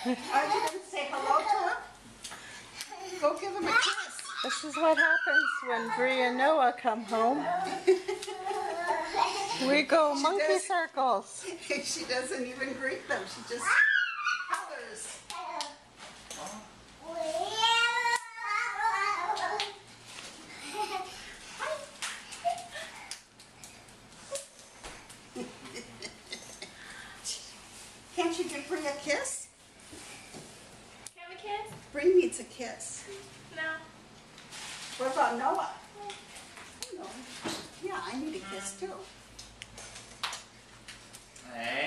Aren't you going to say hello to him? Go give him a kiss. This is what happens when Bree and Noah come home. We go monkey circles. She doesn't even greet them. She just hollers. Can't you give Bree a kiss? Can we kiss? Bree needs a kiss. No. What about Noah? No. Yeah, I need a kiss too. Hey.